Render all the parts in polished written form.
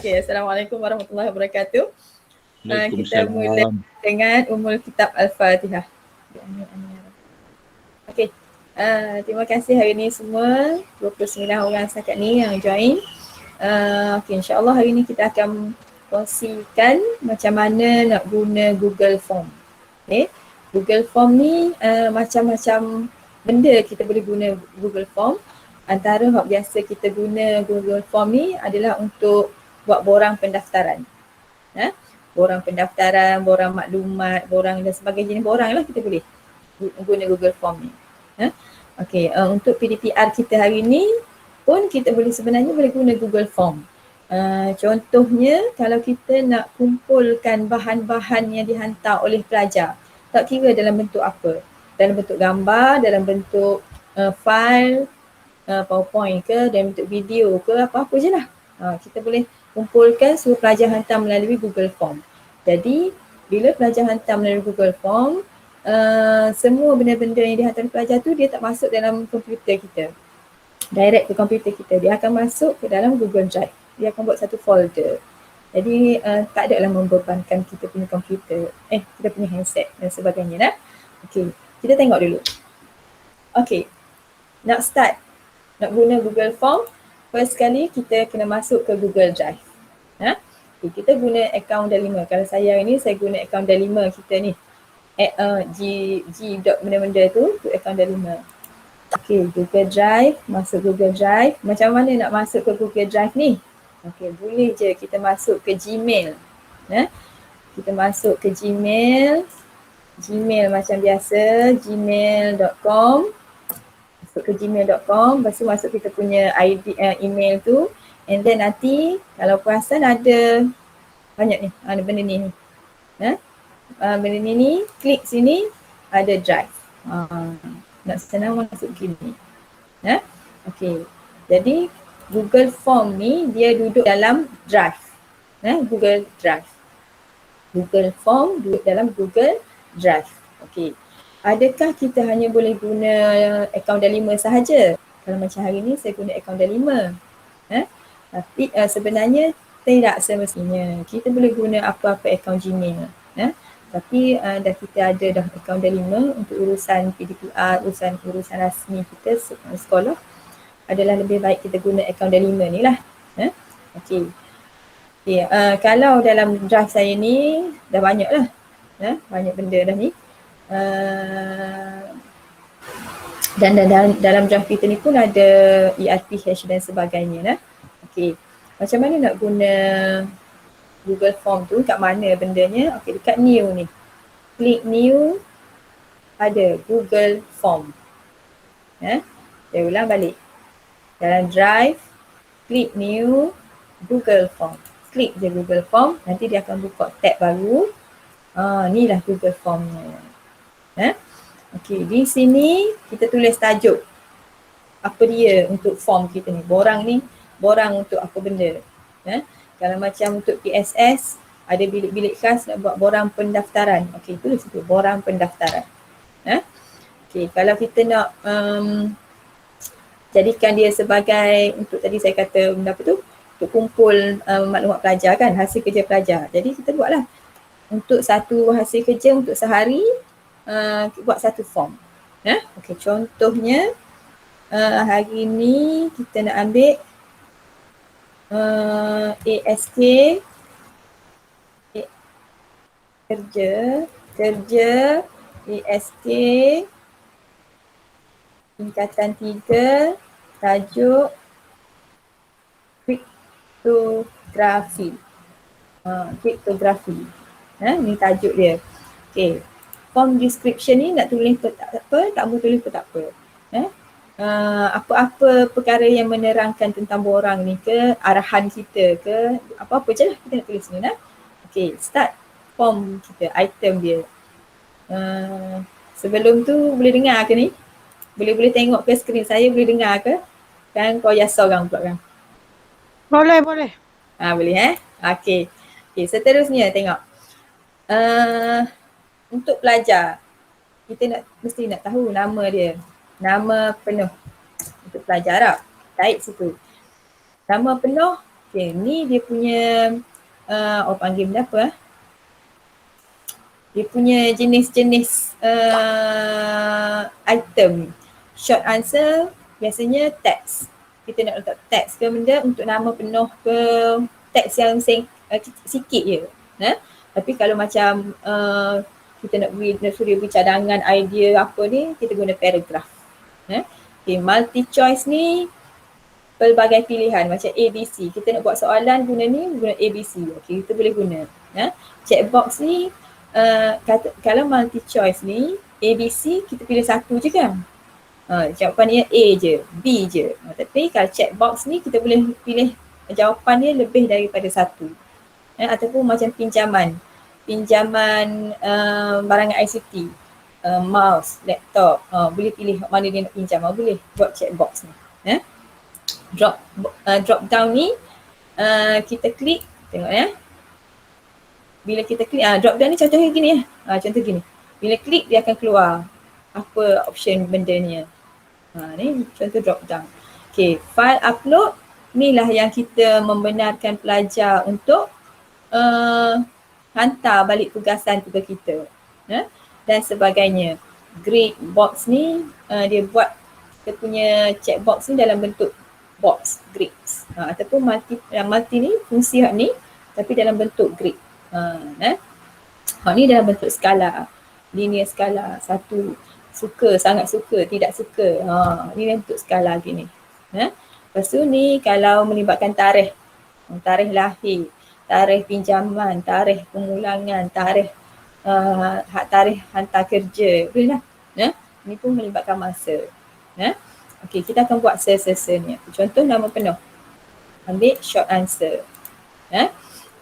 Okay, Assalamualaikum warahmatullahi wabarakatuh. Kita mula Waalaikumsalam. dengan Ummul Kitab Al-Fatihah. Okay, terima kasih hari ni semua 29 orang setakat ni yang join. Okay, insyaAllah hari ni kita akan kongsikan macam mana nak guna Google Form. Okay, Google Form ni macam-macam benda kita boleh guna Google Form. Antara yang biasa kita guna Google Form ni adalah untuk buat borang pendaftaran. Borang pendaftaran, borang maklumat, borang dan sebagainya jenis borang lah kita boleh guna Google Form ni. Okay, untuk PDPR kita hari ni pun kita sebenarnya boleh guna Google Form. Contohnya kalau kita nak kumpulkan bahan-bahan yang dihantar oleh pelajar, tak kira dalam bentuk apa, dalam bentuk gambar, dalam bentuk file, PowerPoint ke, dalam bentuk video ke, apa-apa je lah. Kita boleh kumpulkan suruh pelajar hantar melalui Google Form. Jadi bila pelajar hantar melalui Google Form, semua benda-benda yang dihantar pelajar tu dia tak masuk dalam komputer kita, direct ke komputer kita, dia akan masuk ke dalam Google Drive. Dia akan buat satu folder. Jadi tak adalah membebankan kita punya komputer, kita punya handset dan sebagainya lah. Okay, kita tengok dulu. Okay, nak start, nak guna Google Form, first sekali kita kena masuk ke Google Drive. Okay, kita guna akaun Dalima. Kalau saya ni, saya guna akaun Dalima kita ni. Benda-benda tu akaun Dalima. Okay, Google Drive, masuk Google Drive. Macam mana nak masuk ke Google Drive ni? Okay, boleh je kita masuk ke Gmail. Kita masuk ke Gmail. Gmail macam biasa, gmail.com. Masuk ke gmail.com, lepas tu masuk kita punya ID, email tu. And then nanti kalau perasan ada banyak ni, ada benda ni. Benda ni, klik sini ada drive. Nak senang masuk gini. Okay, jadi Google Form ni dia duduk dalam drive. Google Drive. Google Form duduk dalam Google Drive. Okay. Adakah kita hanya boleh guna akaun Dalima sahaja? Kalau macam hari ni saya guna akaun Dalima. Tapi sebenarnya tidak semestinya. Kita boleh guna apa-apa akaun Gmail. Tapi dah kita ada dah akaun Dalima untuk urusan PDPR, urusan rasmi kita sekolah, adalah lebih baik kita guna akaun Dalima ni lah. Okay. Kalau dalam drive saya ni dah banyak lah. Banyak benda dah ni. Dan dalam drive kita ni pun ada ERPH dan sebagainya. Okay. Macam mana nak guna Google Form tu, kat mana bendanya? Okay, dekat new ni. Klik new, ada Google Form. Saya ulang balik. Dalam drive, klik new, Google Form. Klik je Google Form, nanti dia akan buka tab baru. Ni lah Google Formnya. Okay, di sini kita tulis tajuk. Apa dia untuk form kita ni? Borang ni, borang untuk apa benda? Kalau macam untuk PSS, ada bilik-bilik khas nak buat borang pendaftaran. Okay, tulis itu, borang pendaftaran. Okay, kalau kita nak jadikan dia sebagai, untuk tadi saya kata benda apa tu? Untuk kumpul maklumat pelajar kan, hasil kerja pelajar. Jadi kita buatlah. Untuk satu hasil kerja untuk sehari, buat satu form. Okay, contohnya hari ni kita nak ambil ASK kerja ASK tingkatan 3 tajuk kriptografi. Kriptografi. Ni tajuk dia. Okay. Form description ni nak tulis pun tak apa, tak mau tulis pun tak apa. Apa-apa perkara yang menerangkan tentang borang ni ke, arahan kita ke, apa-apa je lah kita nak tulis ni. Okay, start form kita, item dia. Sebelum tu boleh dengar ke ni? Boleh tengok ke skrin saya, boleh dengar ke? Kan kau yasa orang pula kan? Boleh. Boleh Okay. Okay, seterusnya tengok. Untuk pelajar, kita mesti nak tahu nama dia. Nama penuh untuk pelajar lah. Taik situ. Nama penuh Okay, ni dia punya orang panggil benda apa? Dia punya jenis-jenis item. Short answer biasanya teks. Kita nak letak teks ke benda untuk nama penuh ke, teks yang sikit je. Tapi kalau macam kita nak beri cadangan idea apa ni, kita guna paragraph. Okay, multi choice ni pelbagai pilihan macam ABC. Kita nak buat soalan guna ni, guna ABC. Okay, kita boleh guna. Checkbox ni kalau multi choice ni ABC kita pilih satu je kan. Jawapan dia A je, B je. Tapi kalau checkbox ni kita boleh pilih jawapan dia lebih daripada satu. Ataupun macam pinjaman barangan ICT, mouse, laptop, boleh pilih mana dia nak pinjam, boleh buat checkbox ni. Drop down ni kita klik, tengok ya. Bila kita klik, drop down ni contohnya gini contoh gini. Bila klik dia akan keluar apa option benda ni. Ni contoh drop down. Okay, file upload ni lah yang kita membenarkan pelajar untuk hantar balik tugasan kita. Dan sebagainya. Grade box ni dia buat kita punya checkbox ni dalam bentuk box, grades. Ataupun multi ni fungsi hak ni tapi dalam bentuk grade. Ni dalam bentuk skala, linear skala, satu, suka, sangat suka, tidak suka. Ni bentuk skala gini. Lepas tu ni kalau melibatkan tarikh lahir, tarikh pinjaman, tarikh pemulangan, tarikh hantar kerja, boleh lah. Ni pun melibatkan masa. Okey, kita akan buat sesnya. Contoh nama penuh. Ambil short answer.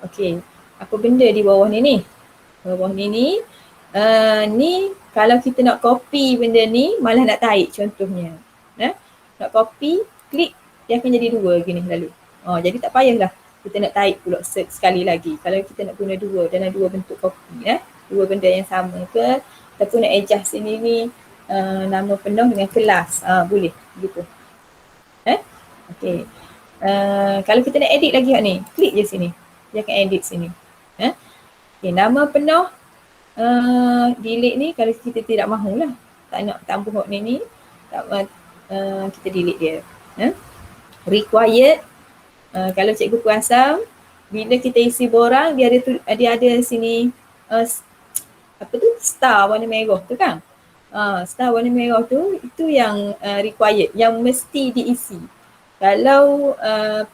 Okey, apa benda di bawah ni? Bawah ni ni kalau kita nak copy benda ni malah nak tarik contohnya. Nak copy, klik dia akan jadi dua gini lalu. Jadi tak payahlah kita nak tarik pula sekali lagi. Kalau kita nak guna dua dalam dua bentuk copy, dua benda yang sama ke, ataupun nak adjust sini ni nama penuh dengan kelas, boleh gitu. Okey. Kalau kita nak edit lagi ni, klik je sini. Dia akan edit sini. Okay, nama penuh delete ni kalau kita tidak mahulah, tak nak tambah hok ni kita delete dia. Required, kalau cikgu perasan bila kita isi borang dia ada sini apa tu, star warna merah tu kan. Star warna merah tu itu yang required, yang mesti diisi. Kalau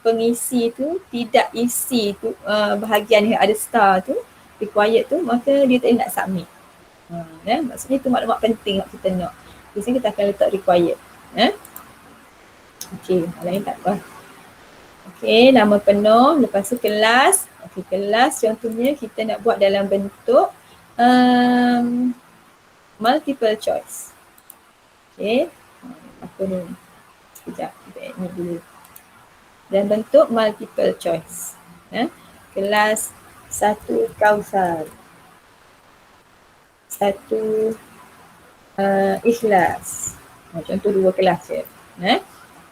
pengisi tu tidak isi tu bahagian yang ada star tu, required tu, maka dia tak nak submit. Maksudnya tu maklumat penting yang kita nak. Di sini kita akan letak required. Okey, lain tak apa. Okey, nama penuh, lepas tu kelas. Okey, kelas contohnya kita nak buat dalam bentuk multiple choice. Okey, apa ni? Sekejap, kita admit dulu. Dan bentuk multiple choice. Kelas 1 Kausar, 1 Ikhlas. Contoh dua kelas je.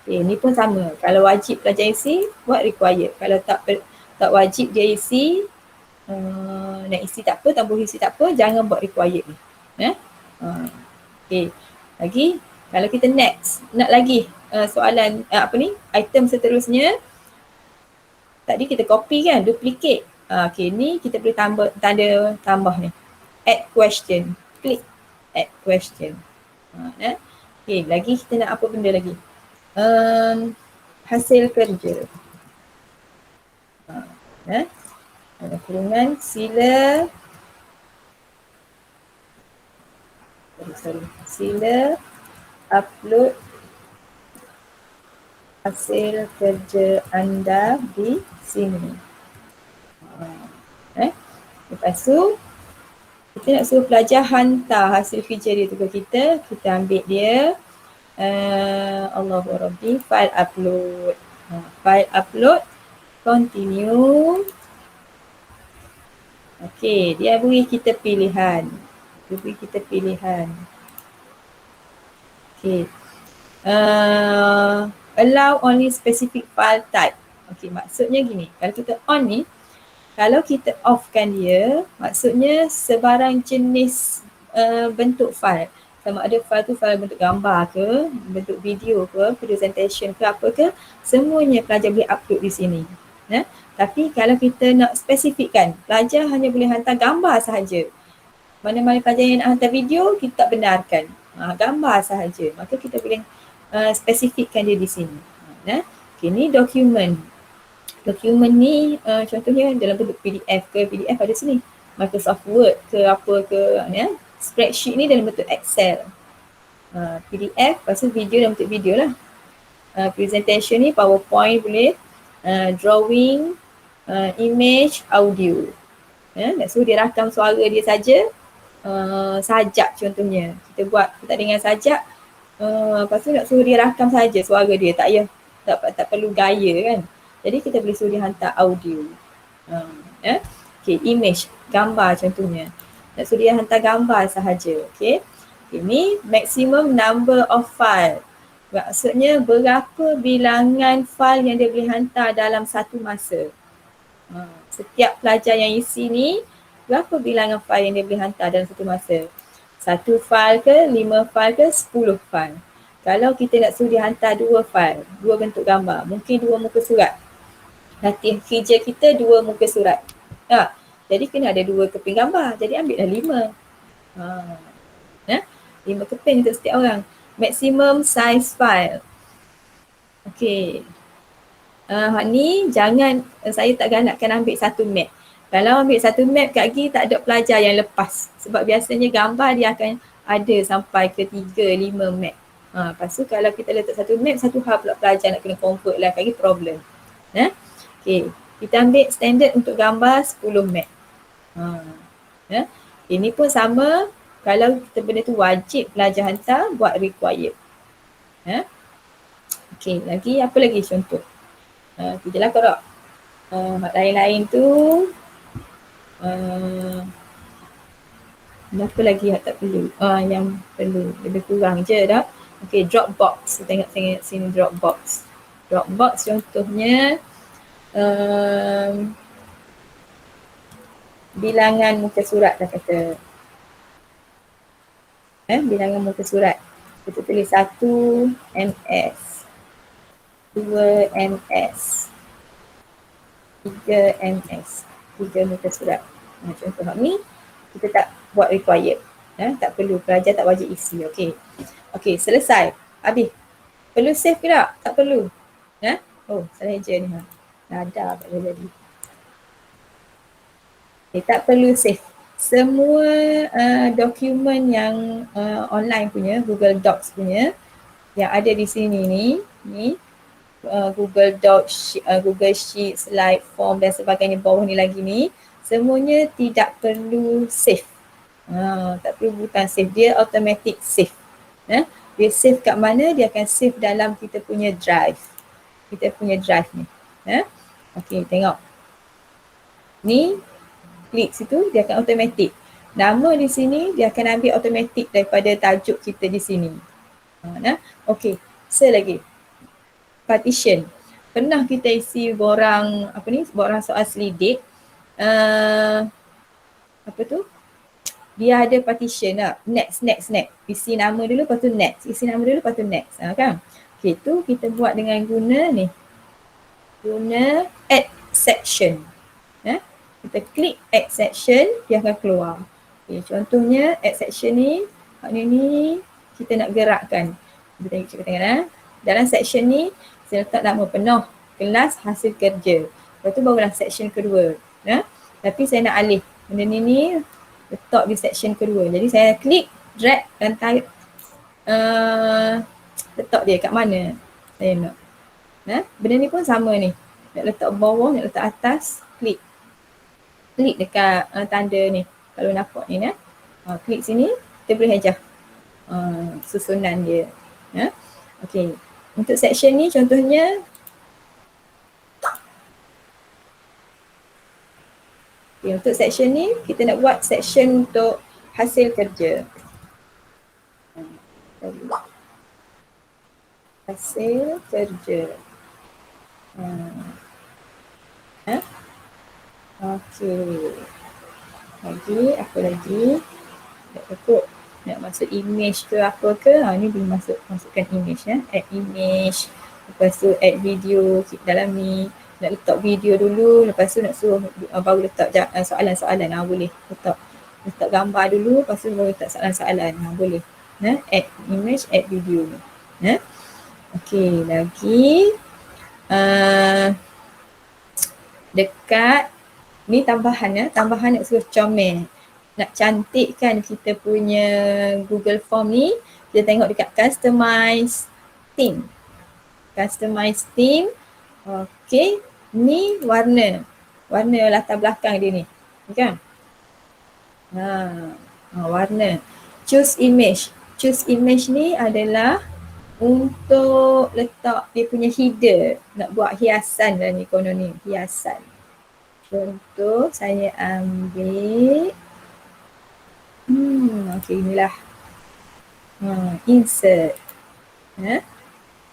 Okay, ni pun sama. Kalau wajib pelajar isi, buat required. Kalau tak wajib dia isi, nak isi tak apa, tambah isi tak apa, jangan buat required ni. Okay, lagi kalau kita next, nak lagi soalan item seterusnya. Tadi kita copy kan, duplicate. Okay, ni kita boleh tanda tambah ni. Add question. Klik add question. Okay, lagi kita nak apa benda lagi? Hasil kerja. Ada kurungan sila. Sila upload hasil kerja anda di sini. Lepas tu kita nak suruh pelajar hantar hasil kerja dia tu ke kita. Kita ambil dia, Allahu Rabbi, file upload. File upload, continue. Okey, dia beri kita pilihan. Okay. Allow only specific file type. Okey, maksudnya gini, kalau kita on ni, kalau kita offkan dia, maksudnya sebarang jenis bentuk file, sama ada file tu file bentuk gambar ke, bentuk video ke, presentation ke apa ke, semuanya pelajar boleh upload di sini. Tapi kalau kita nak spesifikkan, pelajar hanya boleh hantar gambar sahaja. Mana-mana pelajar yang nak hantar video, kita tak benarkan. Gambar sahaja. Maka kita boleh spesifikkan dia di sini. Okay, ni dokumen. Dokumen ni contohnya dalam bentuk PDF ke, PDF ada sini. Microsoft Word ke apa ke. Spreadsheet ni dalam bentuk Excel. PDF, lepas tu video dalam bentuk video lah. Presentation ni PowerPoint boleh. Drawing, image, audio. Nak suruh dia rakam suara dia saja. Sajak contohnya. Kita buat pertandingan sajak. Lepas tu nak suruh dia rakam saja suara dia. Tak payah, tak perlu gaya kan. Jadi kita boleh suruh dia hantar audio. Okay, image, gambar contohnya. Nak suruh dia hantar gambar sahaja. Okay. Ini maximum number of file. Maksudnya berapa bilangan file yang dia boleh hantar dalam satu masa. Setiap pelajar yang isi ni, berapa bilangan file yang dia boleh hantar dalam satu masa. 1 file ke, 5 file ke, 10 file. Kalau kita nak suruh dia hantar 2 file, 2 bentuk gambar, mungkin 2 muka surat. Nanti kerja kita 2 muka surat. Jadi kena ada 2 keping gambar, jadi ambillah 5. 5 keping untuk setiap orang. Maximum size file. Okay. Ni jangan, saya tak galakkan ambil satu map. Kalau ambil satu map kat lagi tak ada pelajar yang lepas. Sebab biasanya gambar dia akan ada sampai ke 3-5 map. Lepas tu kalau kita letak satu map, satu hal pula pelajar nak kena convert lah, kat lagi problem. Okay, kita ambil standard untuk gambar 10 map. Ini pun sama, kalau kita benda tu wajib pelajar hantar, buat required. Okay, lagi apa lagi contoh? Kita lah korok. Lain-lain tu apa lagi yang tak perlu? Yang perlu, lebih kurang je dah. Okay, Dropbox. Tengok sini Dropbox. Dropbox contohnya bilangan muka surat dah kata. Bilangan muka surat. Kita tulis 1 ms. 2 ms. 3 ms. 3 muka surat. Contoh ni kita tak buat required. Tak perlu, pelajar tak wajib isi. Okay, selesai. Habis. Perlu save ke tak? Tak perlu. Oh, salah je ni. Nada tak boleh jadi. Okay, tak perlu save. Semua dokumen yang online punya, Google Docs punya, yang ada di sini ni Google Docs, Google Sheet, slide, form dan sebagainya bawah ni lagi ni, semuanya tidak perlu save. Tak perlu butang save, dia automatic save. Dia save kat mana? Dia akan save dalam kita punya drive. Kita punya drive ni. Okay, tengok. Ni, klik situ, dia akan automatic. Nama di sini, dia akan ambil automatic daripada tajuk kita di sini. Okay, lagi. Partition. Pernah kita isi borang borang soal selidik. Apa tu? Dia ada partition lah. Next. Isi nama dulu lepas tu next. Isi nama dulu lepas tu next. Kan? Okay, tu kita buat dengan guna ni. Guna add section. Kita klik add section, dia akan keluar. Okay, contohnya add section ni, kita nak gerakkan. Kita tengok dalam section ni, saya letak nama penuh, kelas, hasil kerja. Lepas tu barulah section kedua. Tapi saya nak alih. Benda ni letak di section kedua. Jadi saya klik, drag dan tarik. Letak dia kat mana saya nak. Benda ni pun sama ni. Nak letak bawah, nak letak atas, klik. Klik dekat tanda ni. Kalau nampak ni. Klik sini, kita boleh ajar susunan dia. Okay. Untuk section ni contohnya, untuk section ni kita nak buat section untuk hasil kerja. Hasil kerja. Okey. Lagi, apa lagi? Tak cukup nak masuk image ke apa ke, ni boleh masukkan image add image, lepas tu add video dalam ni, nak letak video dulu, lepas tu nak suruh baru letak soalan-soalan, boleh letak gambar dulu, lepas tu baru letak soalan-soalan, boleh. Add image, add video ni. Okey, lagi dekat ni tambahan nak suruh comel. Nak cantikkan kita punya Google Form ni, kita tengok dekat customize theme. Customize theme. Okey, ni warna latar belakang dia ni. Kan? Warna. Choose image. Choose image ni adalah untuk letak dia punya header. Nak buat hiasan lah ni, konon ni. Hiasan. Contoh, saya ambil okey, inilah insert.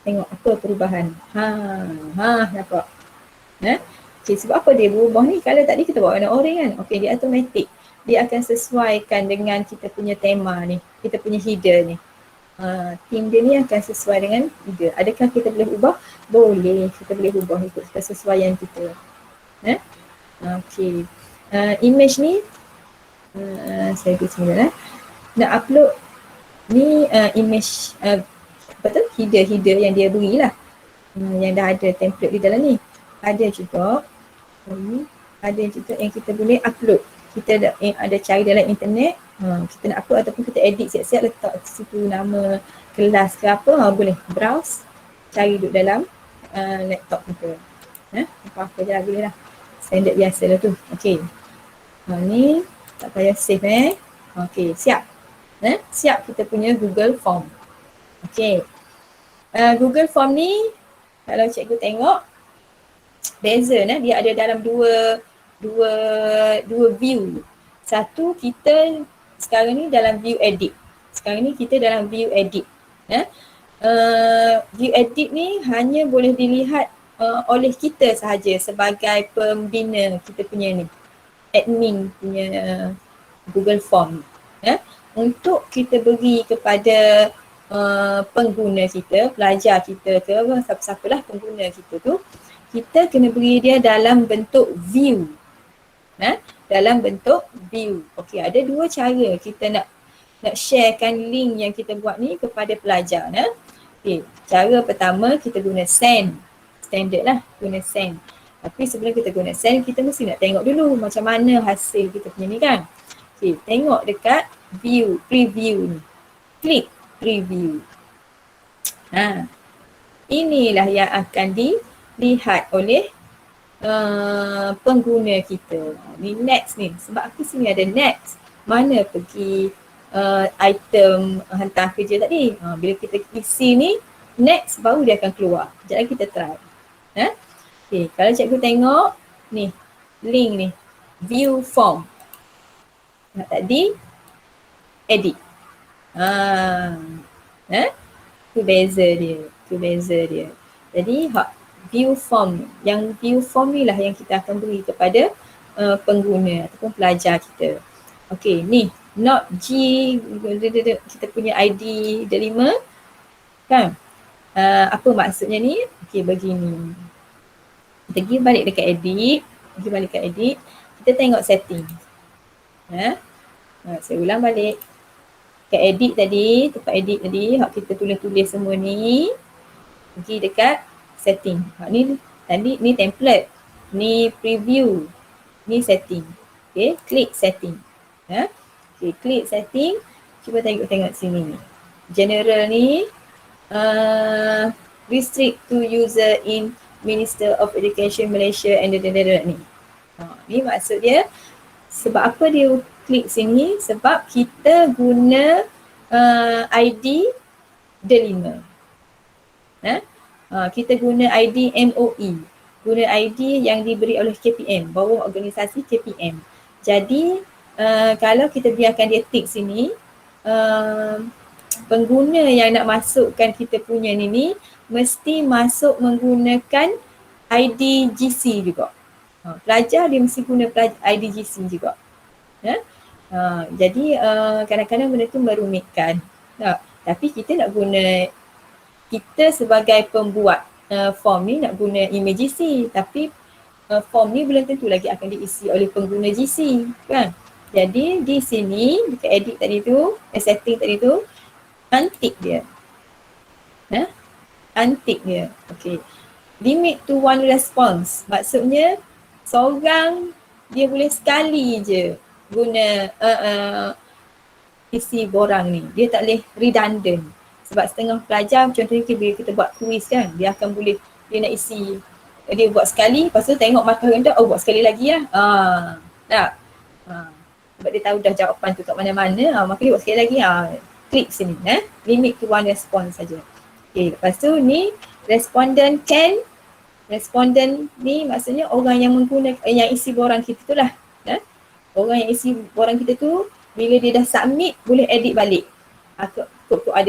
Tengok apa perubahan. Nampak. Okey, sebab apa dia berubah ni? Kalau tadi kita buat warna oranye kan. Okey, dia automatik. Dia akan sesuaikan dengan kita punya tema ni, kita punya header ni. Theme dia ni akan sesuai dengan header. Adakah kita boleh ubah? Boleh, kita boleh ubah ikut kesesuaian kita. Okey. Image ni saya bismillah. Nak upload ni image header yang dia berilah. Yang dah ada template di dalam ni. Ada juga yang kita boleh upload. Kita ada cari dalam internet, kita nak upload ataupun kita edit siap-siap letak situ nama kelas ke apa, boleh browse, cari duduk dalam laptop kita. Apa-apa je lah boleh lah. Standard biasa lah tu. Okey. Ni tak payah save Okey, siap. Siap kita punya Google Form. Okey. Google Form ni kalau cikgu tengok beza dia ada dalam dua view. Satu, kita sekarang ni dalam view edit. View edit ni hanya boleh dilihat oleh kita sahaja sebagai pembina kita punya ni, admin punya Google Form. Untuk kita beri kepada pengguna kita, pelajar kita ke siapa-siapalah pengguna kita tu, kita kena beri dia dalam bentuk view. Dalam bentuk view. Okey, ada dua cara kita nak sharekan link yang kita buat ni kepada pelajar. Okey, cara pertama kita guna send. Standard lah, guna send. Tapi sebelum kita guna send, kita mesti nak tengok dulu macam mana hasil kita punya ni kan. Okey, tengok dekat view, preview ni. Klik preview. Inilah yang akan dilihat oleh pengguna kita. Ni next ni. Sebab apa sini ada next? Mana pergi item hantar kerja tadi? Bila kita isi ni, next baru dia akan keluar. Sekejap lagi kita try. Okay, kalau cikgu tengok ni, link ni, view form. Tadi edit. Tu beza dia. Jadi view form. Yang view form ni lah yang kita akan beri kepada pengguna ataupun pelajar kita. Okey, ni not G, kita punya ID delima kan. Apa maksudnya ni? Okey, begini. Kita pergi balik dekat edit. Kita tengok setting. Saya ulang balik. Dekat edit tadi, tempat edit tadi, kita tulis semua ni. Pergi dekat setting. Ni tadi ni template. Ni preview. Ni setting. Okay, klik setting. Okay, klik setting. Cuba tengok sini. General ni restrict to user in Minister of Education Malaysia and ni. Ni maksud dia sebab apa dia klik sini? Sebab kita guna ID delima. Kita guna ID MOE. Guna ID yang diberi oleh KPM, bawah organisasi KPM. Jadi kalau kita biarkan dia tick sini, pengguna yang nak masukkan kita punya ni mesti masuk menggunakan ID GC juga. Pelajar dia mesti guna IDGC juga. Jadi kadang-kadang benda tu merumitkan. Tapi kita nak guna, kita sebagai pembuat form ni nak guna email GC, tapi form ni belum tentu lagi akan diisi oleh pengguna GC kan. Jadi di sini dekat edit tadi tu, setting tadi tu, untick dia. Untick dia. Okay. Limit to one response. Maksudnya seorang dia boleh sekali je guna isi borang ni. Dia tak boleh redundant. Sebab setengah pelajar contohnya bila kita buat quiz kan, dia akan boleh, dia nak isi, dia buat sekali, lepas tu tengok markah rendah, buat sekali lagi lah. Tak? Sebab dia tahu dah jawapan tu kat mana-mana, maka dia buat sekali lagi. Klik sini. Limit to one response saja. Okay, lepas tu ni respondent can. Respondent ni maksudnya orang yang menggunakan, yang isi borang kita tu lah. Orang yang isi borang kita tu, bila dia dah submit, boleh edit balik. Kok ada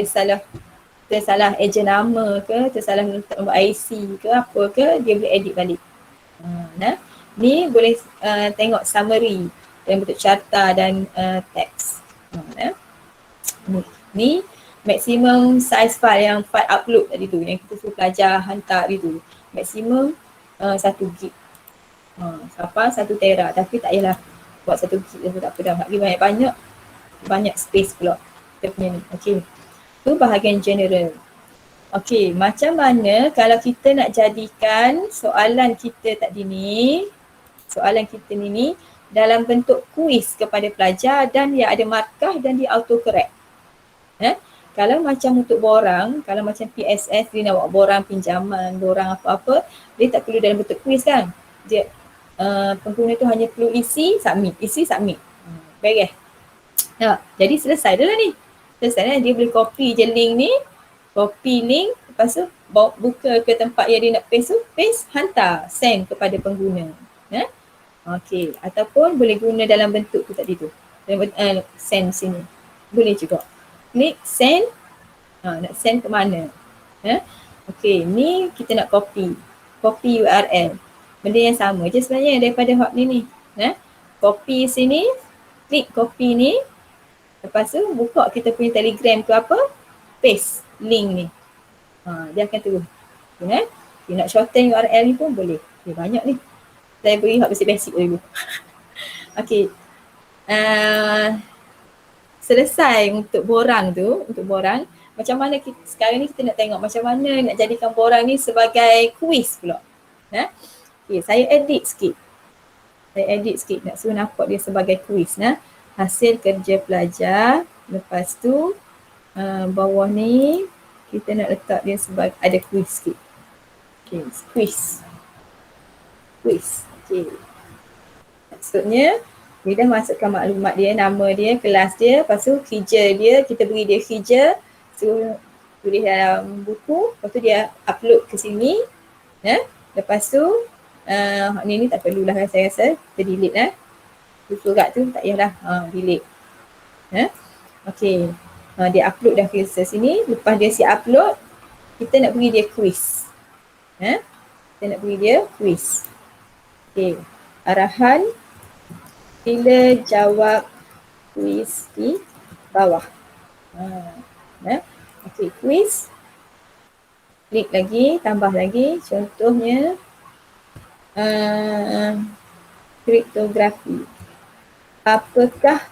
tersalah ejen nama ke, tersalah letak nombor IC ke apa ke, dia boleh edit balik. Ni boleh tengok summary yang bentuk carta dan teks. Ni maximum size file yang file upload tadi tu, yang kita suruh pelajar hantar tadi tu. Maksimum 1 gig. Apa 1 tera, tapi tak payahlah buat 1 gig tu, tak apa dah. Lagi banyak space pula kita punya ni. Okey. Tu bahagian general. Okey, macam mana kalau kita nak jadikan soalan kita tadi ni, soalan kita ni dalam bentuk kuis kepada pelajar dan dia ada markah dan dia auto correct. Kalau macam untuk borang, kalau macam PSS dia nak buat borang pinjaman, borang apa-apa, dia tak perlu dalam bentuk kuis kan. Dia pengguna tu hanya perlu isi, submit. Beres. Jadi selesai dah lah ni. Selesai dah, dia boleh copy je link ni, lepas tu buka ke tempat yang dia nak paste tu, paste, hantar, send kepada pengguna. Okey, ataupun boleh guna dalam bentuk tu tadi tu. Send sini. Boleh juga. Klik send. Nak send ke mana? Okey, ni kita nak copy URL. Benda yang sama je sebenarnya daripada hot ni. Copy sini, klik copy ni. Lepas tu buka kita punya Telegram ke apa, paste link ni. Dia akan terus. Dia nak shorten URL ni pun boleh. Banyak ni. Saya beri hot basic dulu. Okey. Selesai untuk borang tu, macam mana sekarang ni kita nak tengok macam mana nak jadikan borang ni sebagai kuis pula. Okay, saya edit sikit, nak suruh nampak dia sebagai kuis. Hasil kerja pelajar, lepas tu bawah ni kita nak letak dia sebagai, ada kuis sikit. Okay, kuis. Okay. Maksudnya dia dah masukkan maklumat dia, nama dia, kelas dia, lepas tu hijau dia, kita beri dia hijau, suruh tulis dalam buku, lepas tu dia upload ke sini. Lepas tu ni tak perlulah saya rasa, kita delete surat tu tak payahlah, delete. Okay, dia upload dah ke sini, lepas dia siap upload, kita nak beri dia quiz. Okay, arahan sila jawab kuis di bawah. Okey, kuis. Klik lagi, tambah lagi. Contohnya kriptografi. Apakah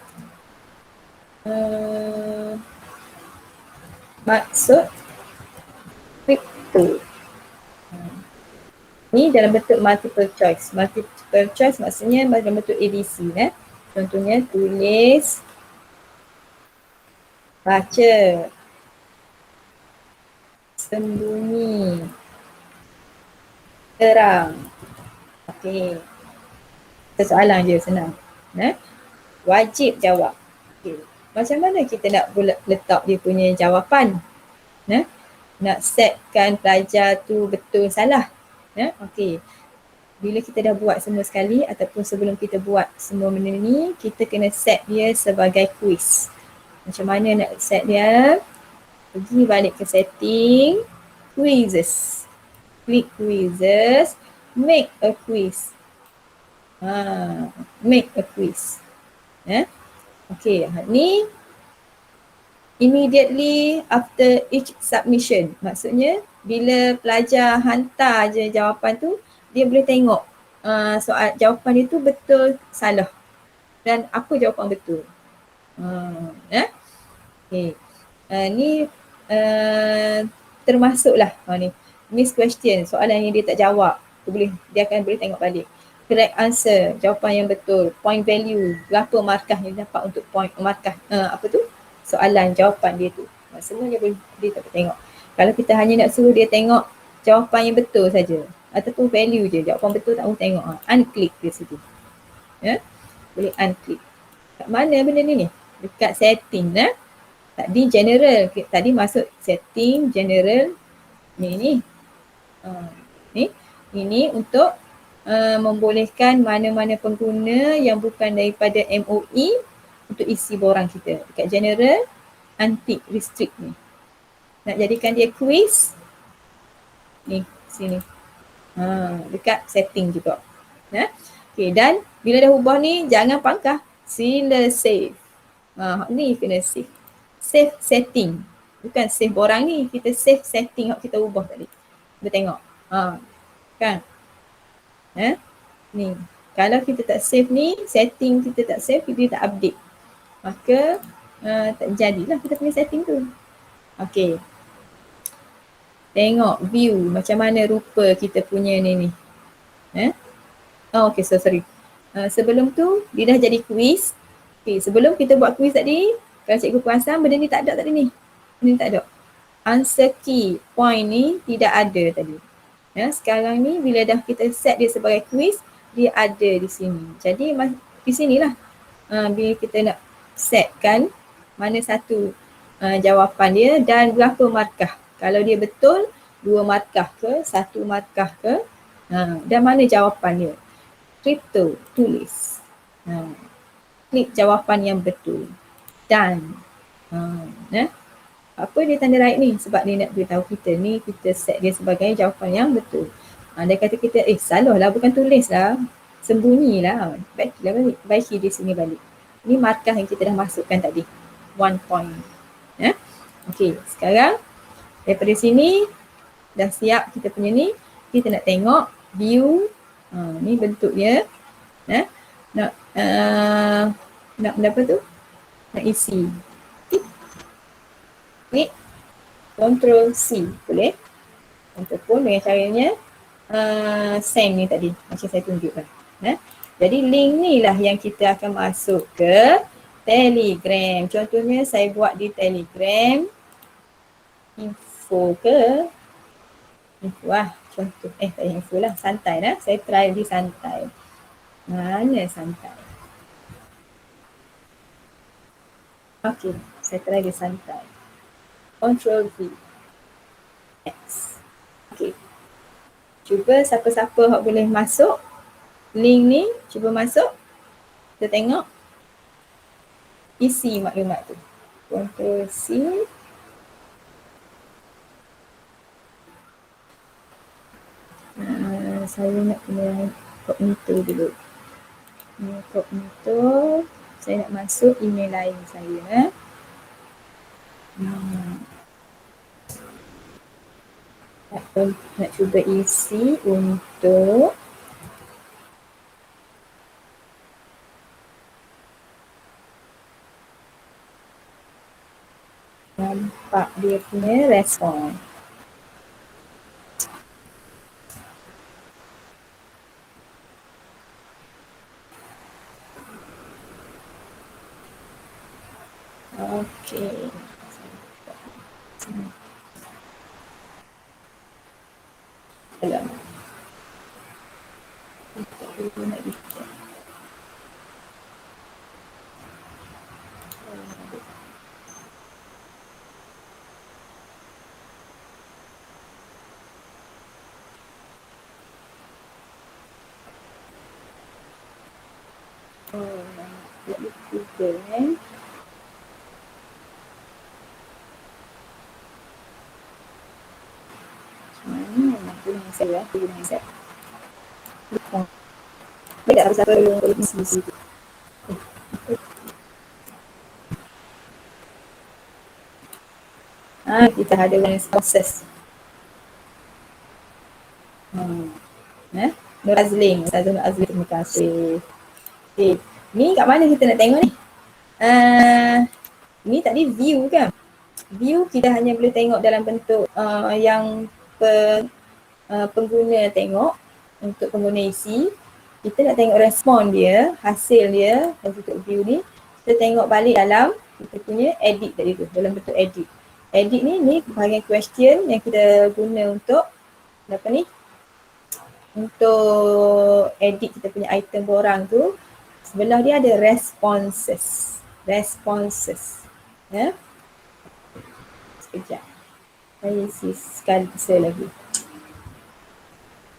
maksud kripto? Ni dalam bentuk multiple choice. Multiple choice maksudnya dalam bentuk ABC. Contohnya tulis, baca, sembunyi, terang. Okey. Soalan je senang. Wajib jawab. Okay. Macam mana kita nak letak dia punya jawapan? Nak setkan pelajar tu betul salah. Okey. Bila kita dah buat semua sekali ataupun sebelum kita buat semua benda ni, kita kena set dia sebagai quiz. Macam mana nak set dia? Pergi balik ke setting, quizzes. Klik quizzes, make a quiz. Make a quiz. Okay, ni immediately after each submission. Maksudnya bila pelajar hantar je jawapan tu, dia boleh tengok soal jawapan dia tu betul salah dan apa jawapan betul. Okay. Ni termasuklah ni miss question, soalan yang dia tak jawab tu dia akan boleh tengok balik. Correct answer, jawapan yang betul, point value, berapa markah yang dapat untuk point markah soalan jawapan dia tu. Semua dia dapat tengok. Kalau kita hanya nak suruh dia tengok jawapan yang betul saja ataupun value je, jawapan betul tak mahu tengok, unclick dia situ. Boleh unclick. Kat mana benda ni? Dekat setting. Tadi general, tadi masuk setting general ni. Ini untuk membolehkan mana-mana pengguna yang bukan daripada MOE untuk isi borang kita. Dekat general, untick, restrict ni. Nak jadikan dia quiz, ni sini. Dekat setting juga. Okay, dan bila dah ubah ni, jangan pangkah. Sila save. Ni kena save. Save setting. Bukan save borang ni. Kita save setting yang kita ubah tadi. Kita tengok. Kan? Ni. Kalau kita tak save ni, setting kita tak save, kita tak update. Maka tak jadilah kita punya setting tu. Okay. Tengok view macam mana rupa kita punya ni. Okay, sorry. Sebelum tu, dia dah jadi quiz. Okay, sebelum kita buat quiz tadi, kalau cikgu perasan benda ni tak ada tadi ni. Benda ni tak ada. Answer key, point ni tidak ada tadi. Sekarang ni bila dah kita set dia sebagai quiz, dia ada di sini. Jadi di sinilah bila kita nak setkan mana satu jawapan dia dan berapa markah. Kalau dia betul, 2 markah ke, 1 markah ke, dan mana jawapan dia. Crypto, tulis. Klik jawapan yang betul. Dan apa dia tanda right ni? Sebab dia nak beritahu kita ni, kita set dia sebagai jawapan yang betul. Dia kata kita, salah lah, bukan tulis lah. Sembunyilah. Baiki di sini balik. Ni markah yang kita dah masukkan tadi. 1 point. Okay, sekarang daripada sini dah siap kita punya ni. Kita nak tengok view. Ni bentuk dia. Nak apa tu? Nak isi. Klik Ctrl C. Boleh? Ataupun dengan caranya send ni tadi. Macam saya tunjukkan. Jadi link ni lah yang kita akan masuk ke Telegram. Contohnya saya buat di Telegram. Info ke? Info lah. Contoh. Tak payah info lah. Santai lah. Saya try di santai. Mana santai? Okay. Saya try di santai. Ctrl V. X. Okay. Cuba siapa-siapa yang boleh masuk link ni. Cuba masuk. Kita tengok. Isi maklumat tu. Ctrl C. Saya nak kena kognito dulu. Kognito. Saya nak masuk email lain saya. Nak cuba isi untuk nampak dia punya respon. Okey. Dalam. Kita nak bikin. Buat di Google Mana nak guna saya? Guna saya. Tidak harus apa yang isi situ. Kita ada proses. Nur Azlin, Ustazah Nur Azlin, terima kasih. Okay. Ni kat mana kita nak tengok ni? Ni tadi view kan? View kita hanya boleh tengok dalam bentuk yang pengguna tengok untuk pengguna isi. Kita nak tengok respon dia, hasil dia dalam bentuk view ni. Kita tengok balik dalam kita punya edit tadi tu, dalam bentuk edit. Edit ni bahagian question yang kita guna untuk apa ni? Untuk edit kita punya item borang tu. Sebelah dia ada responses. Responses. Ya. Sekejap. Saya isi sekali lagi.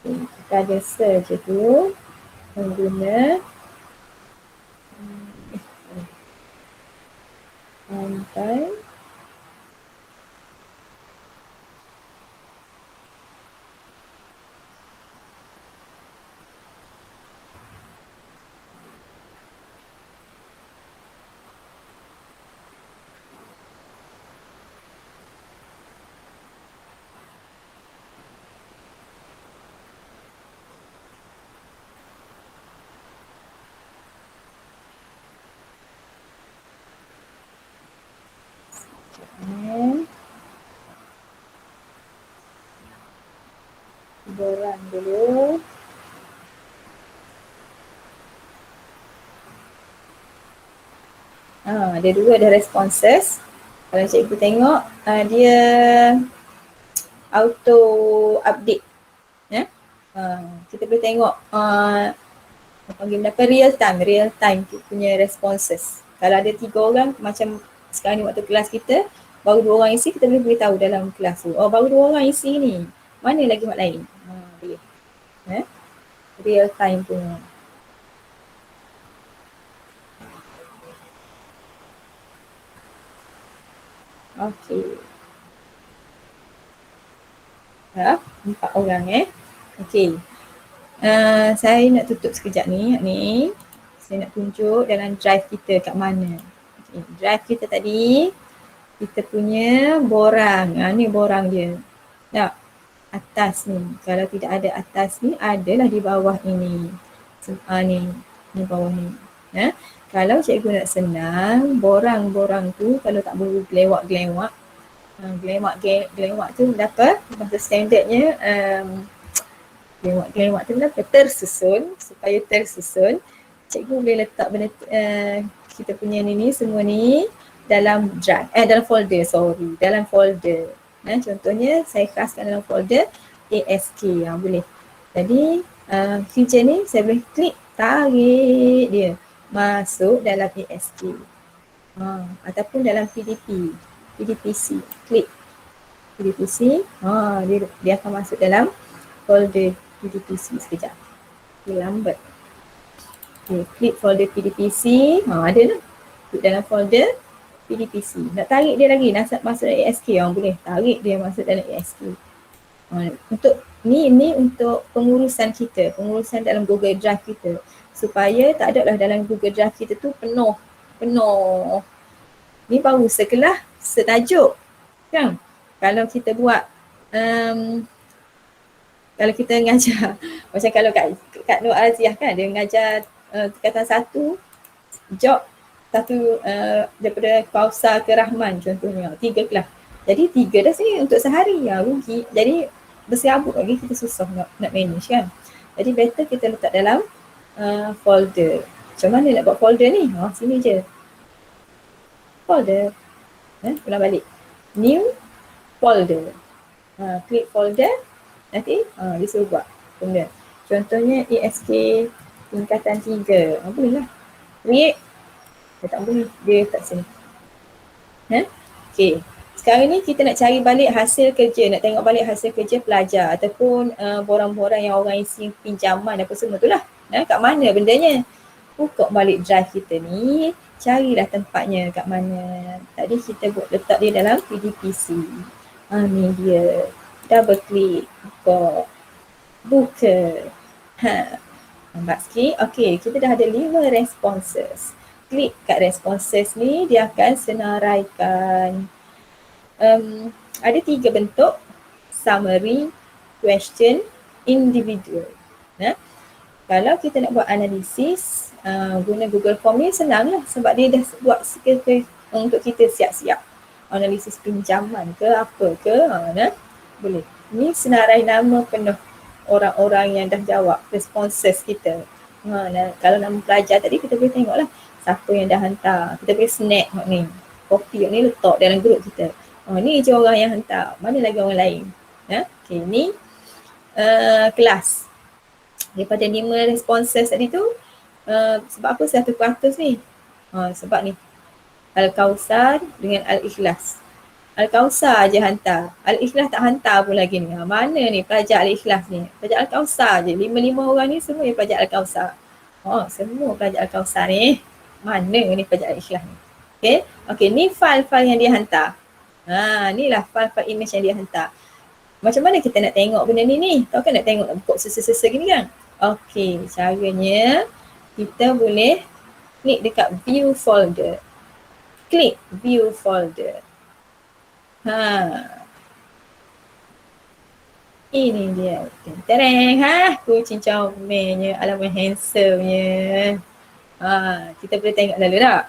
Okay. Kita ada search tu. Pengguna. Sampai. Borang dulu. Ada dua, ada responses. Kalau cikgu tengok dia auto update. Ya? Kita boleh tengok panggil apa real time punya responses. Kalau ada 3 orang macam sekarang ni waktu kelas kita baru 2 orang isi, kita boleh beritahu dalam kelas tu. Oh, baru 2 orang isi ni. Mana lagi mak lain? Boleh. Real time punya. Okey. 4 orang Okey. Saya nak tutup sekejap ni. Saya nak tunjuk dalam drive kita kat mana. Okay. Drive kita tadi, kita punya borang. Ni borang dia. Tak, atas ni. Kalau tidak ada atas ni, adalah di bawah ini. Ni bawah ni. Kalau cikgu nak senang, borang-borang tu kalau tak boleh gelewak-gelewak. Gelewak tu berapa? Bahasa standardnya gelewak tu berapa? Tersusun. Supaya tersusun, cikgu boleh letak benda kita punya ni semua ni dalam drive, dalam folder, dalam folder. Contohnya saya khaskan dalam folder ASK, boleh. Jadi feature ni saya boleh klik, tarik dia masuk dalam ASK. Ataupun dalam PDPC, klik PDPC, dia akan masuk dalam folder PDPC. Sekejap, dia lambat. Okay, klik folder PDPC, ada lah. Klik dalam folder PDPC. Nak tarik dia lagi, nak masuk dalam ASK, boleh tarik dia masuk dalam ASK. Untuk ni untuk pengurusan kita, pengurusan dalam Google Drive kita. Supaya tak ada lah dalam Google Drive kita tu penuh. Ni baru sekelas, setajuk. Kan? Kalau kita buat, kalau kita mengajar, macam kalau Kak Nur Aziah kan, dia mengajar tingkatan 1, job 1 daripada Kausa ke Rahman contohnya, 3 kelas. Jadi 3 dah sini untuk sehari, rugi. Jadi bersiabuk lagi, kita susah nak manage kan. Jadi better kita letak dalam folder. Macam mana nak buat folder ni? Sini je. Folder. Ulang balik. New folder. Klik folder. Nanti dia suruh buat benda. Contohnya ASK tingkatan 3. Boleh lah. Create. Dia tak boleh. Dia tak sini. Okay. Sekarang ni kita nak cari balik hasil kerja. Nak tengok balik hasil kerja pelajar. Ataupun borang-borang yang orang isi pinjaman apa semua tu lah. Kat mana bendanya? Buka balik drive kita ni. Carilah tempatnya kat mana. Tadi kita letak dia dalam PDPC. Ni dia. Double klik. Buka. Lambat sikit. Okey, kita dah ada 5 responses. Klik kat responses ni, dia akan senaraikan. Ada 3 bentuk, summary, question, individual. Kalau kita nak buat analisis, guna Google Form ni senang lah sebab dia dah buat untuk kita siap-siap. Analisis pinjaman ke apa ke, boleh. Ni senarai nama penuh orang-orang yang dah jawab responses kita. Kalau nama pelajar tadi kita boleh tengok lah siapa yang dah hantar. Kita boleh snap ni, copy ni letak dalam grup kita. Ni je orang yang hantar, mana lagi orang lain. Okay, ni kelas. Daripada 5 responses tadi tu, sebab apa 100% ni? Sebab ni Al-Kausar dengan Al-Ikhlas. Al-Kausar je hantar. Al-Ikhlas tak hantar pun lagi ni. Mana ni pelajar Al-Ikhlas ni? Pelajar Al-Kausar je. 5 orang ni semua yang pelajar Al-Kausar. Semua pelajar Al-Kausar ni. Mana ni pelajar Al-Ikhlas ni? Okay, ni file-file yang dia hantar. Ni lah file-file image yang dia hantar. Macam mana kita nak tengok benda ni? Tahu kan nak tengok, nak buka sesa-sesa gini kan? Okay, caranya kita boleh klik dekat view folder. Klik view folder. Ini dia. Tereng, kucing comelnya, alamak handsome-nya. Kita boleh tengok lalu tak?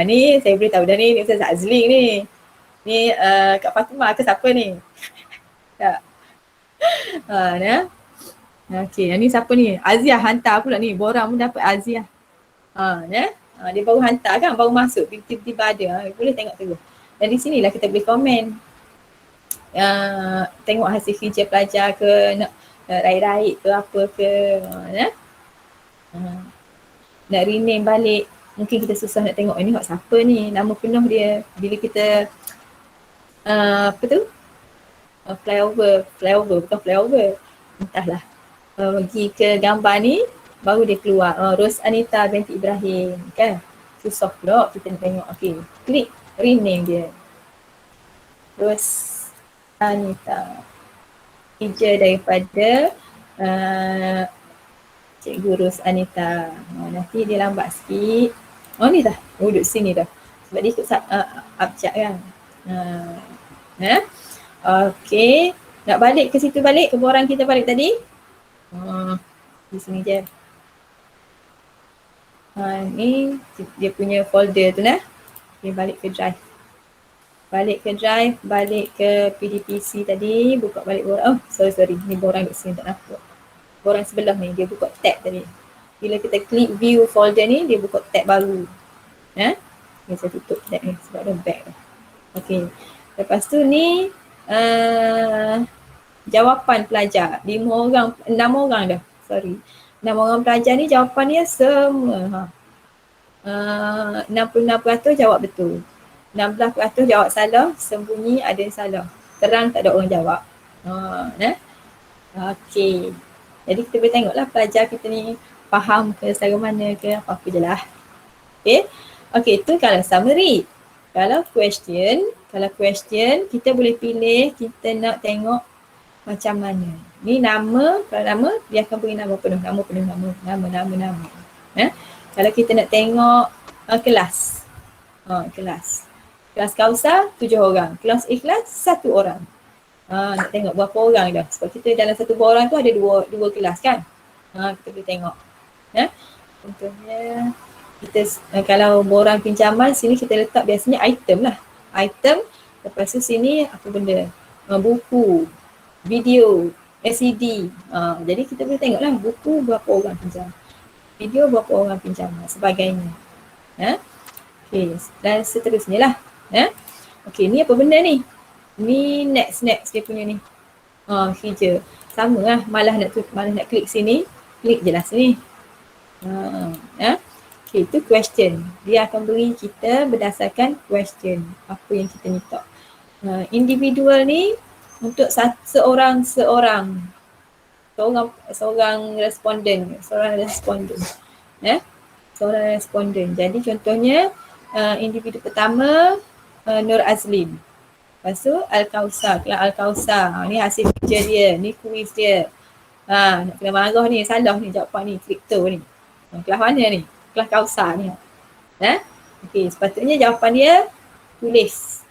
Ni saya boleh tahu dah ni Ustaz Azli ni. Ni Kak Fatimah ke siapa ni? Tak. Okay, ni siapa ni? Aziah hantar pula ni. Borang pun dapat Aziah. Dia baru hantar kan, baru masuk. Tiba-tiba ada. Boleh tengok terus. Dan di sinilah kita boleh komen. Tengok hasil kerja pelajar ke, nak raih-raih ke apa ke. Nak rename balik. Mungkin kita susah nak tengok ni siapa ni. Nama penuh dia. Bila kita apa tu? Flyover, bukan flyover. Entahlah. Pergi ke gambar ni, baru dia keluar. Ros Anita binti Ibrahim. Kan? Susah pula kita nak tengok. Okay. Klik rename dia. Ros Anita. Kerja daripada Cikgu Ros Anita. Nanti dia lambat sikit. Ni dah. Duduk sini dah. Sebab dia ikut abjad kan. Okay. Nak balik ke situ balik, ke borang kita balik tadi. Di sini je. Ni dia punya folder tu nah. Okay, balik ke drive. Balik ke PDPC tadi, buka balik borang. Sorry. Ni borang kat sini tak nampak. Borang sebelah ni, dia buka tab tadi. Bila kita klik view folder ni, dia buka tab baru. Ni saya tutup tab ni sebab dah back. Okay. Lepas tu ni, jawapan pelajar. 6 orang dah. 6 orang pelajar ni jawapannya semua. 66% jawab betul. 16% jawab salah, sembunyi ada yang salah. Terang tak ada orang jawab. Okey. Jadi kita boleh tengoklah pelajar kita ni faham ke setara mana ke apa-apa je lah. Okey, tu kalau summary. Kalau question kita boleh pilih kita nak tengok macam mana. Ni nama, kalau nama dia akan beri nama penuh, nama. Kalau kita nak tengok kelas. Kelas Kausar 7 orang, kelas Ikhlas 1 orang. Nak tengok berapa orang dah. Sebab kita dalam satu borang tu ada dua kelas kan. Kita boleh tengok. Contohnya kita kalau borang pinjaman sini kita letak biasanya item lah. Item, lepas tu sini apa benda? Buku, video, LCD. Jadi kita boleh tengok lah buku berapa orang pinjam. Video berapa orang pinjam sebagainya. Okay, dan seterusnya lah. Okay, ni apa benda ni? Ni next dia punya ni. Kerja. Sama lah, malah nak klik sini, klik je lah sini. Okay, itu question. Dia akan beri kita berdasarkan question. Apa yang kita minta. Individual ni untuk seorang responden. Seorang responden. Jadi contohnya individu pertama Nur Azlin. Lepas tu Al-Kausar. Ni hasil kerja dia. Ni kuis dia. Nak kena marah ni, salah ni jawapan ni, kripto ni. Kelas mana ni? Kelas Kausar ni. Okey, sepatutnya jawapan dia tulis.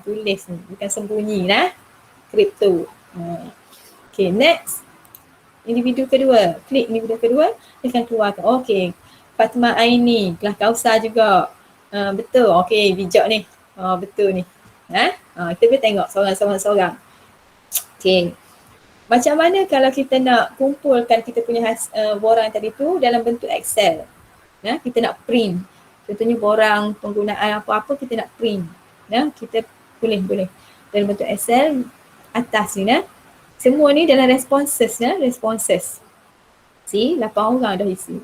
Tulis ni, bukan sembunyi lah. Kripto. Okey, next. Individu kedua. Klik individu kedua, dia akan keluarkan. Okey, Fatimah Aini, kelas Kausar juga. Betul. Okey, bijak ni. Betul ni. Kita boleh tengok seorang-seorang. Okey. Macam mana kalau kita nak kumpulkan kita punya borang tadi tu dalam bentuk Excel? Kita nak print. Contohnya borang penggunaan apa-apa kita nak print. Kita boleh. Dalam bentuk Excel atas ni. Semua ni dalam responses. Responses. See, 8 orang dah isi.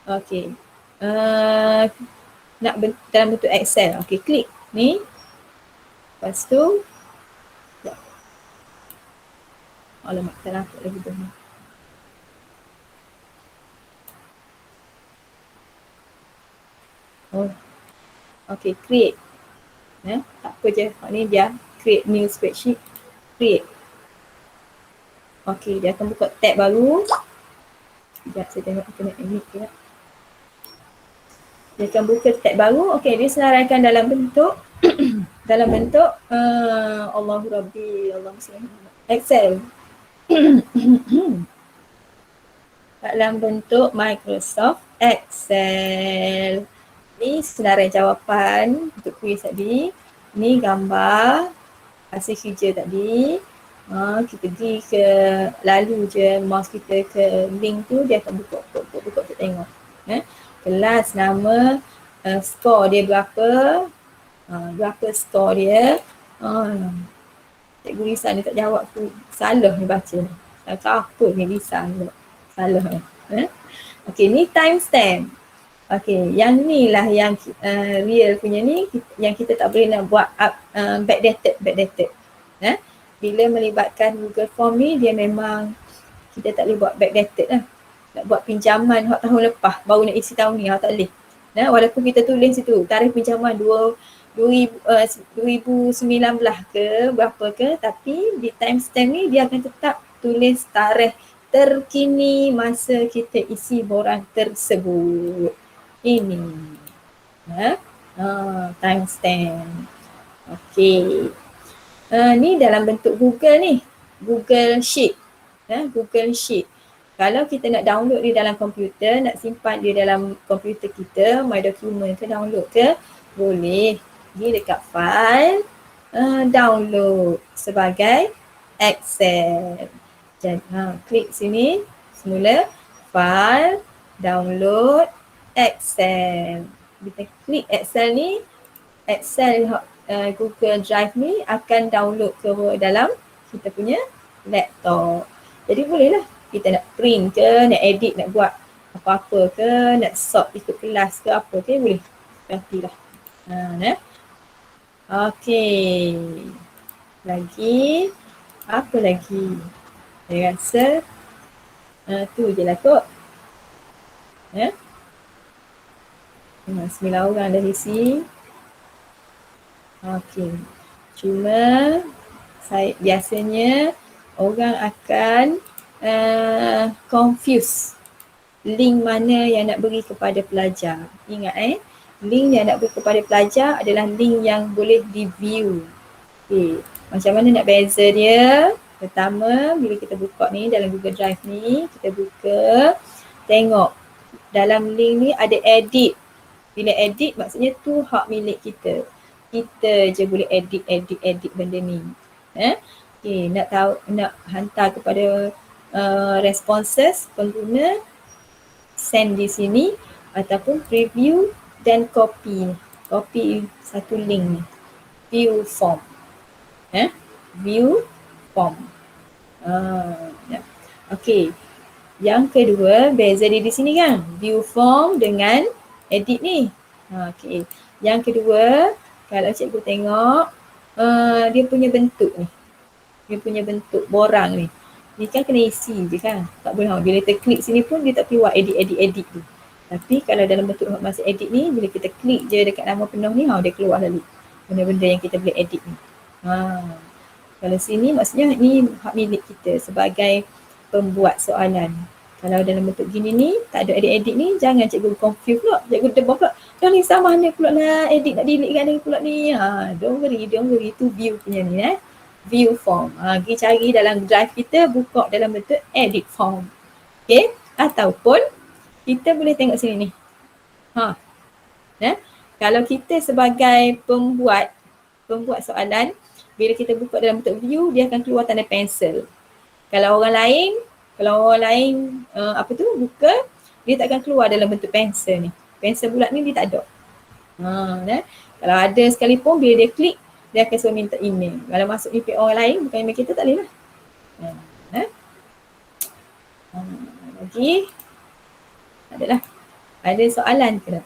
Okey. Nak dalam bentuk Excel. Okey, klik ni. Lepas tu alamak, tak nampak lagi benda. Okay, create. Tak apa je. Ni dia create new spreadsheet. Create. Okay, dia akan buka tab baru. Sekejap, saya tengok kena edit sekejap. Dia akan buka tab baru. Okay, dia senaraikan dalam bentuk dalam bentuk Allahu Rabbi, Allahu Excel. Dalam bentuk Microsoft Excel. Ni senarai jawapan untuk kuis tadi. Ni gambar hasil kerja tadi. Kita pergi ke, lalu je mouse kita ke link tu, dia akan buka kita tengok. Kelas, nama, skor dia berapa, berapa skor dia. Cikgu Lisa ni tak jawab tu, salah ni baca ni. Apa ni Lisa ni? Salah ni. Okay, ni timestamp. Okay, yang ni lah yang real punya ni, yang kita tak boleh nak buat backdated. Bila melibatkan Google Form ni, dia memang kita tak boleh buat backdated lah. Nak buat pinjaman tahun lepas, baru nak isi tahun ni, tak boleh. Walaupun kita tulis situ, tarikh pinjaman 2019 ke berapa ke, tapi di timestamp ni dia akan tetap tulis tarikh terkini masa kita isi borang tersebut. Ini timestamp. Okay. Ni dalam bentuk Google ni, Google Sheet. Google Sheet. Kalau kita nak download dia dalam komputer, nak simpan dia dalam komputer kita, My Document ke download ke, boleh. Pergi dekat file, download sebagai Excel. Jadi, klik sini, semula file, download, Excel. Kita klik Excel ni, Excel Google Drive ni akan download ke dalam kita punya laptop. Jadi bolehlah kita nak print ke, nak edit, nak buat apa-apa ke, nak sort ikut kelas ke apa ke, boleh. Nantilah. Okay. Lagi. Apa lagi? Saya rasa tu je lah kot. 9 orang dah isi. Okay. Cuma biasanya orang akan confuse link mana yang nak beri kepada pelajar. Ingat link yang nak beri kepada pelajar adalah link yang boleh di-view. Okay. Macam mana nak beza dia? Pertama, bila kita buka ni dalam Google Drive ni, kita buka, tengok dalam link ni ada edit. Bila edit maksudnya tu hak milik kita. Kita je boleh edit benda ni. Okay, nak hantar kepada responses pengguna, send di sini ataupun preview dan copy satu link ni. View form. View form. Okay. Yang kedua, beza dia di sini kan. View form dengan edit ni. Okay. Yang kedua, kalau cikgu tengok dia punya bentuk ni. Dia punya bentuk borang ni. Ni kan kena isi je kan. Tak boleh. Bila kita klik sini pun dia tak keluar edit tu. Tapi kalau dalam bentuk masa edit ni, bila kita klik je dekat nama penuh ni, dia keluar lalu. Benda-benda yang kita boleh edit ni. Kalau sini maksudnya ni hak milik kita sebagai pembuat soalan. Kalau dalam bentuk gini ni, tak ada edit-edit ni, jangan cikgu confuse pula. Cikgu debak pula. Dah Lisa mana pula lah edit nak delete kan ni pula ni. Don't worry. Itu view punya ni view form. Pergi cari dalam drive kita, buka dalam bentuk edit form. Okay. Ataupun kita boleh tengok sini ni. Kalau kita sebagai pembuat soalan, bila kita buka dalam bentuk view, dia akan keluar tanda pensel. Kalau orang lain buka, dia tak akan keluar dalam bentuk pensel ni. Pensel bulat ni dia tak ada. Kalau ada sekalipun, bila dia klik, dia akan suruh minta email. Kalau masuk email orang lain, bukan email kita, tak boleh lah. Lagi, adalah ada soalan ke tak?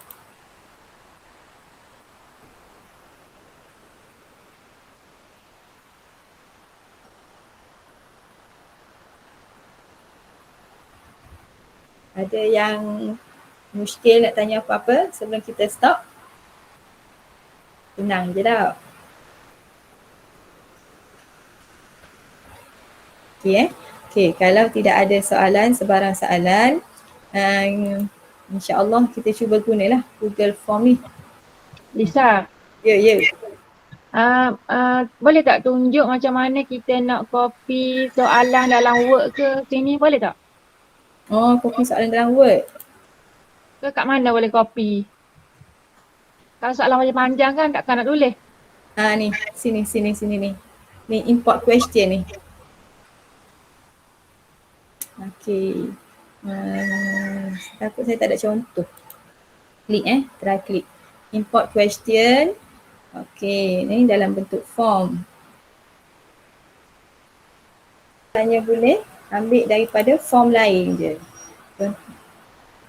Ada yang muskil nak tanya apa-apa sebelum kita stop? Tenang je tau. Okay, kalau tidak ada soalan, sebarang soalan, insya-Allah kita cuba gunalah Google Form ni. Lisa. Ya. Boleh tak tunjuk macam mana kita nak copy soalan dalam Word ke sini, boleh tak? Oh, copy soalan dalam Word. Ke kat mana boleh copy? Kalau soalan macam panjang kan takkan nak tulis. Ni, sini ni. Ni import question ni. Okey. Takut saya tak ada contoh. Try klik. Import question. Okey, ni dalam bentuk form. Hanya boleh ambil daripada form lain je.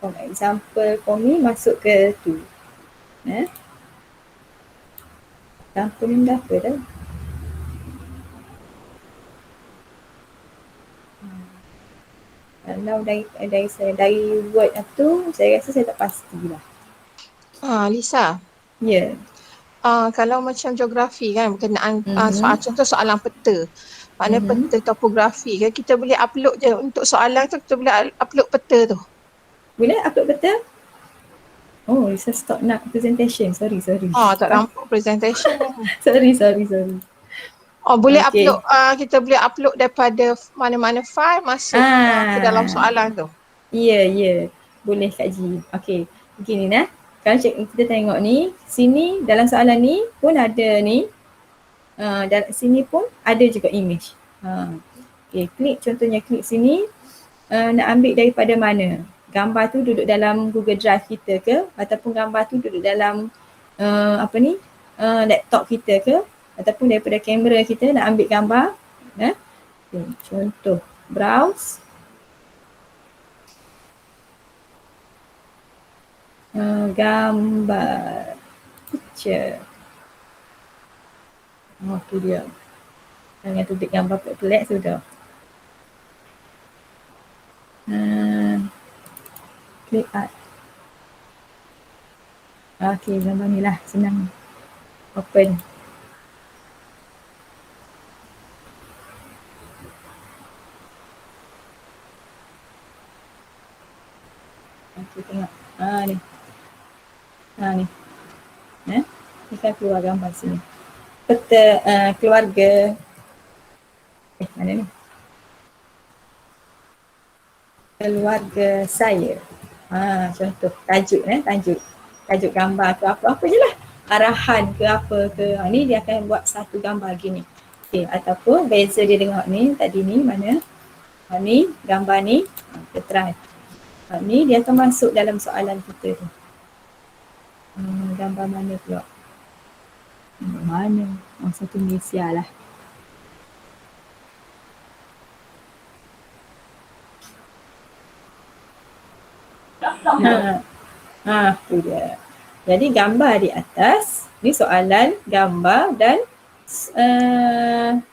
Form example form ni masuk ke tu. Example ni dah apa dah? Kalau dari Word tu, saya rasa saya tak pastilah. Lisa. Ya. Kalau macam geografi kan berkenaan contoh soalan peta. Maknanya peta topografi kan, kita boleh upload je untuk soalan tu, kita boleh upload peta tu. Boleh upload peta? Oh, Lisa stop nak presentation. Sorry. Tak nampak presentation. Sorry. Boleh upload, kita boleh upload daripada mana-mana file masuk ke dalam soalan tu. Ya. Boleh Kak Ji. Okey, begini nah. Kalau kita tengok ni, sini dalam soalan ni pun ada ni. Dalam sini pun ada juga image. Okey, contohnya klik sini. Nak ambil daripada mana? Gambar tu duduk dalam Google Drive kita ke, ataupun gambar tu duduk dalam laptop kita ke, ataupun daripada kamera kita nak ambil gambar. Okay, contoh browse. Gambar picture. Tu dia. Jangan tutup gambar pelik sudah. Click art. Okay, gambar ni lah, senang. Open. Okay, tengok. Ni. Ni kan keluar gambar sini. Peta keluarga. Mana ni? Keluarga saya. Contoh tajuk gambar ke apa je lah. Arahan ke apa ke. Ni dia akan buat satu gambar gini. Okay, ataupun beza dia dengan ni tadi ni mana? Ni gambar ni. Kita try. Ni dia akan masuk dalam soalan kita tu. Gambar mana pula? Mana? Satu Malaysia lah. Tu dia. Jadi gambar di atas, ni soalan, gambar dan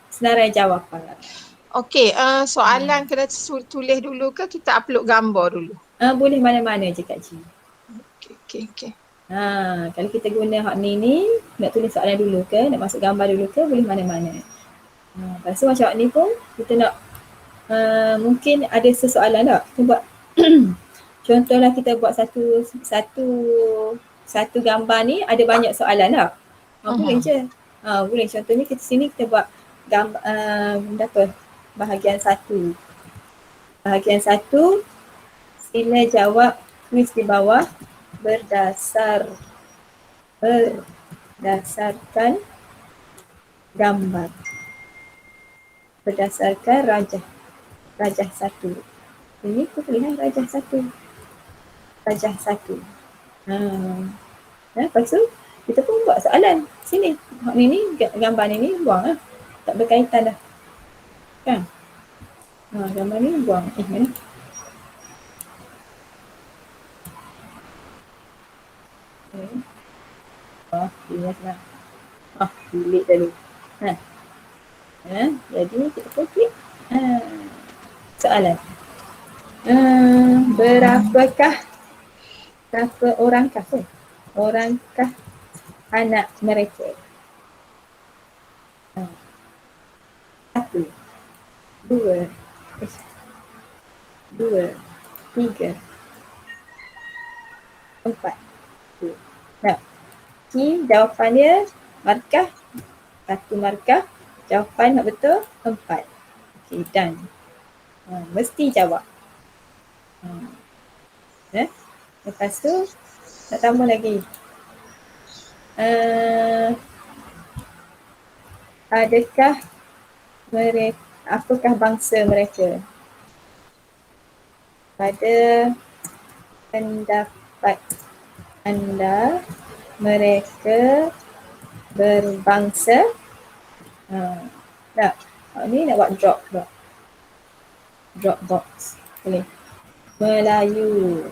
senarai jawapan. Okey, soalan kena tulis dulu ke kita upload gambar dulu? Boleh mana-mana je Kak Ji. Okey. Kalau kita guna hak ni, nak tulis soalan dulu ke, nak masuk gambar dulu ke, boleh mana-mana. Lepas tu macam ni pun, kita nak mungkin ada sesoalan tak? Kita buat contohlah kita buat satu gambar ni ada banyak soalan tak? Boleh je. Boleh. Contohnya kita sini kita buat gambar berapa? Bahagian 1. Bahagian 1 sila jawab kuis di bawah berdasarkan gambar. Berdasarkan rajah 1. Ini aku tulis rajah 1. Rajah 1. Lepas tu kita pun buat soalan. Sini. Ni gambar ni buang lah. Tak berkaitan dah. Kan? Gambar ni buang. Mana? Ini senang. Delete dulu. Jadi kita pun klik. Soalan. Berapa orangkah anak mereka? 1, 2, 3, 4. Nah, ni jawapan dia markah 1 markah, jawapan yang betul 4. Okey, done. Mesti jawab. Lepas tu nak tambah lagi. Apakah bangsa mereka? Pada pendapat anda mereka berbangsa? Ni nak buat drop box. Boleh. Melayu,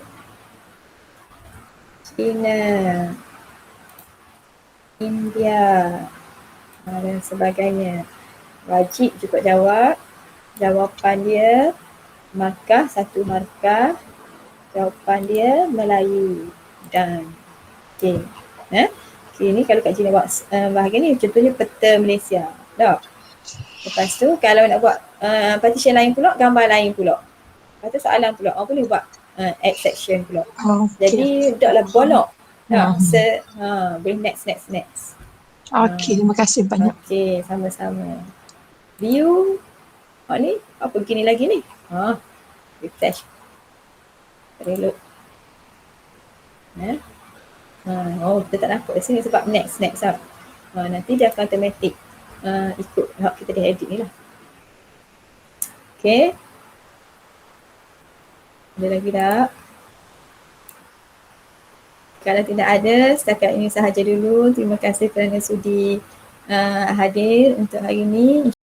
Cina, India dan sebagainya. Wajib juga jawab. Jawapan dia markah 1 markah. Jawapan dia Melayu. Dan okey. Okey, ni kalau Kak Cina buat bahagian ni contohnya peta Malaysia. Tak? Lepas tu kalau nak buat partition lain pula, gambar lain pula. Lepas tu soalan pula. Boleh buat add section pula. Jadi taklah bolok. Boleh next. Okey, terima kasih banyak. Okey, sama-sama. View. Ni apa begini lagi ni? Refresh. Reload. Kita tak nampak di sini sebab next lah. Nanti dia akan automatic ikut hak kita dah edit ni lah. Okay. Ada lagi tak? Kalau tidak ada, setakat ini sahaja dulu. Terima kasih kerana sudi hadir untuk hari ini.